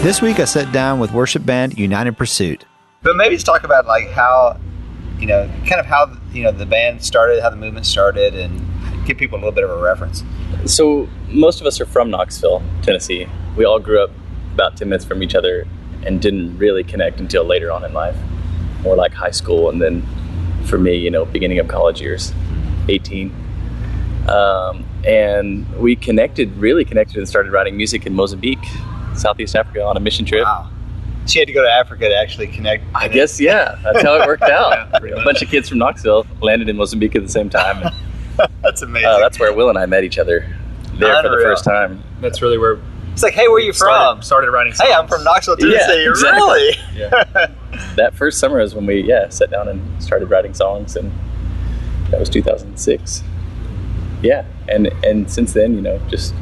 This week I sat down with worship band United Pursuit. But maybe just talk about like how, the band started, how the movement started, and give people a little bit of a reference. So most of us are from Knoxville, Tennessee. We all grew up about 10 minutes from each other and didn't really connect until later on in life, more like high school, and then for me, beginning of college years, 18. And we really connected and started writing music in Mozambique, Southeast Africa, on a mission trip. Wow. She had to go to Africa to actually connect. I guess, yeah. That's how it worked out. A bunch of kids from Knoxville landed in Mozambique at the same time. And, that's amazing. That's where Will and I met each other there for the first time. That's really where... It's like, hey, where are you from? Started writing songs. Hey, I'm from Knoxville, Tennessee. Yeah, exactly. Really? Yeah. That first summer is when we, sat down and started writing songs, and that was 2006. Yeah, and since then, just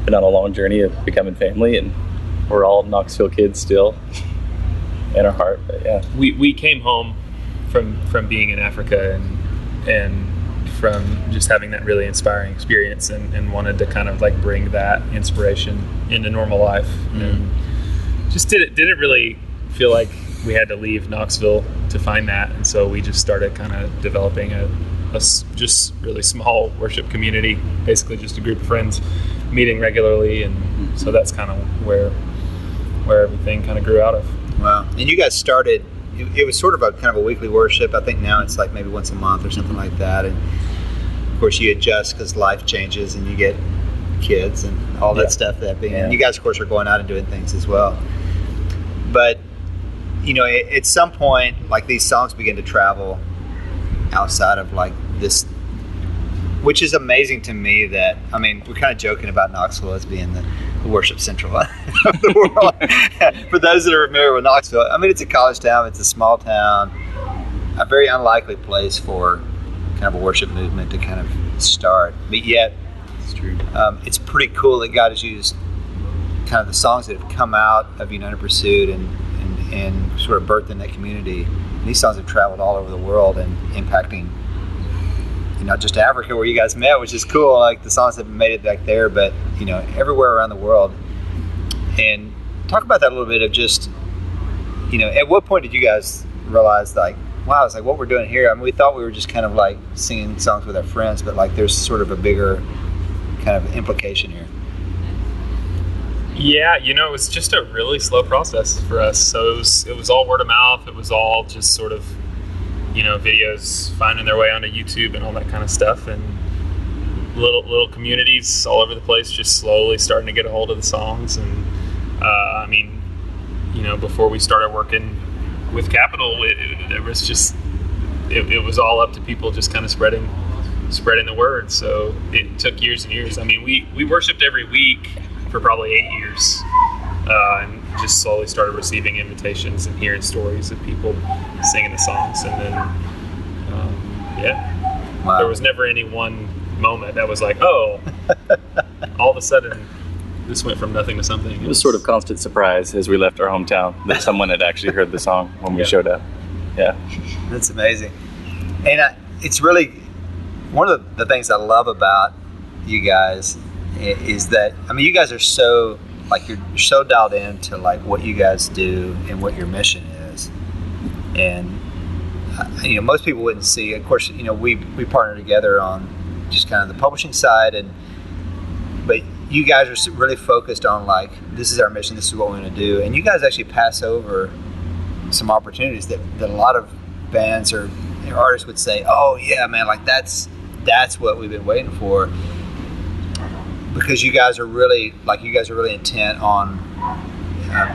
been on a long journey of becoming family, and we're all Knoxville kids still in our heart. But yeah, we came home from being in Africa and from just having that really inspiring experience, and wanted to kind of like bring that inspiration into normal life, and just didn't really feel like we had to leave Knoxville to find that, and so we just started kind of developing a just really small worship community, basically just a group of friends meeting regularly, and so that's kind of where everything kind of grew out of. Wow. And you guys started, it was sort of a kind of a weekly worship. I think now it's like maybe once a month or something like that, and of course you adjust because life changes and you get kids and all that stuff and you guys of course are going out and doing things as well. But at some point, like, these songs begin to travel outside of like this, which is amazing to me. That, I mean, we're kind of joking about Knoxville as being the worship central of the world. For those that are familiar with Knoxville, I mean, it's a college town, it's a small town, a very unlikely place for kind of a worship movement to kind of start. But yet, it's true. It's pretty cool that God has used kind of the songs that have come out of United Pursuit and sort of birthed in that community. And these songs have traveled all over the world and impacting, not just Africa where you guys met, which is cool. Like, the songs have made it back there, but everywhere around the world. And talk about that a little bit of just, at what point did you guys realize, like, wow, it's like what we're doing here? I mean, we thought we were just kind of like singing songs with our friends, but like there's sort of a bigger kind of implication here. Yeah, it was just a really slow process for us. So it was all word of mouth. It was all just sort of, videos finding their way onto YouTube and all that kind of stuff, and little communities all over the place just slowly starting to get a hold of the songs. And before we started working with Capital, there was just it was all up to people just kind of spreading the word. So it took years and years. I mean, we worshiped every week for probably 8 years, and just slowly started receiving invitations and hearing stories of people singing the songs. And then, wow. There was never any one moment that was like, oh, all of a sudden this went from nothing to something. It was sort of constant surprise as we left our hometown that someone had actually heard the song when we showed up. Yeah. That's amazing. And it's really one of the things I love about you guys is that, I mean, you guys are so, like, you're so dialed into like what you guys do and what your mission is. And most people wouldn't see, of course, we partner together on just kind of the publishing side, but you guys are really focused on like, this is our mission, this is what we want to do. And you guys actually pass over some opportunities that a lot of bands or artists would say, oh yeah, man, like that's what we've been waiting for. Because you guys are really intent on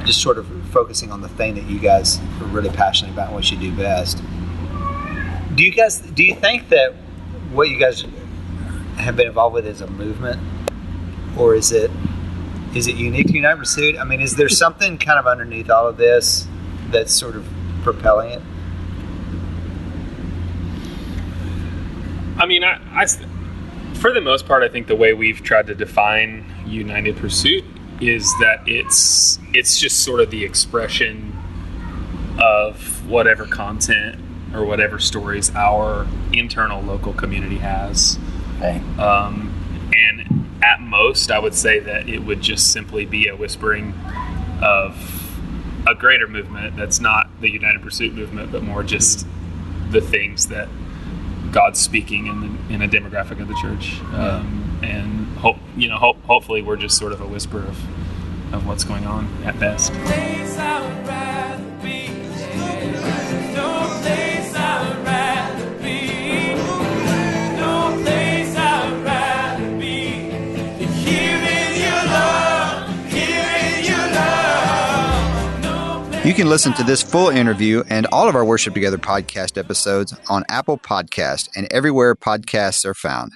just sort of focusing on the thing that you guys are really passionate about and what you do best. Do you think that what you guys have been involved with is a movement, or is it unique to United Pursuit? I mean, is there something kind of underneath all of this that's sort of propelling it? I mean, I for the most part, I think the way we've tried to define United Pursuit is that it's just sort of the expression of whatever content or whatever stories our internal local community has. Okay. And at most, I would say that it would just simply be a whispering a greater movement that's not the United Pursuit movement, but more just the things that God's speaking in a demographic of the church. And hopefully we're just sort of a whisper of what's going on at best. You can listen to this full interview and all of our Worship Together podcast episodes on Apple Podcast and everywhere podcasts are found.